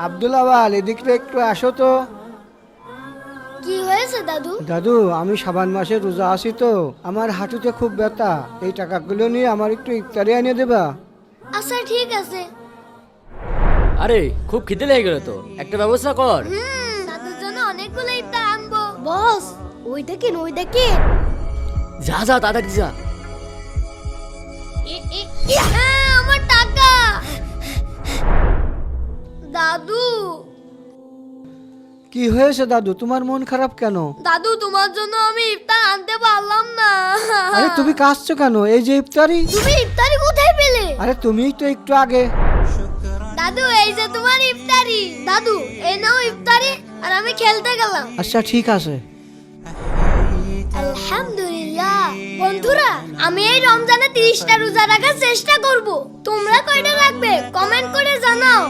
আব্দুল আওয়াল, এদিকে একটু আসো তো। কি হয়েছে দাদু? দাদু, আমি শাবান মাসে রোজা আছি তো, আমার হাঁটুতে খুব ব্যথা। এই টাকাগুলো নিয়ে আমার একটু ইফতারি এনে দেবা? আচ্ছা ঠিক আছে। আরে খুব খিদে লেগে গেল তো, একটা ব্যবস্থা কর। দাদুর জন্য অনেকগুলো ইফতার আনবো। বস, ওই দেখেন ওই দেখেন। যা যা তাড়াতাড়ি যা। আমার টাকা। দাদু, কি হয়েছে দাদু, তোমার মন খারাপ কেন? দাদু তোমার জন্য আমি ইফতার আনতে পারলাম না। আরে তুমি কাঁদছো কেন? এই যে ইফতারি। তুমি ইফতারি কোথায় পেলে? আরে তুমিই তো একটু আগে। দাদু এই যে তোমার ইফতারি। দাদু এই নাও ইফতারি, আর আমি খেলতে গেলাম। আচ্ছা ঠিক আছে। আলহামদুলিল্লাহ। বন্ধুরা, আমি এই রমজানে 30টা রোজা রাখার চেষ্টা করব। তোমরা কয়টা রাখবে কমেন্ট করে জানাও।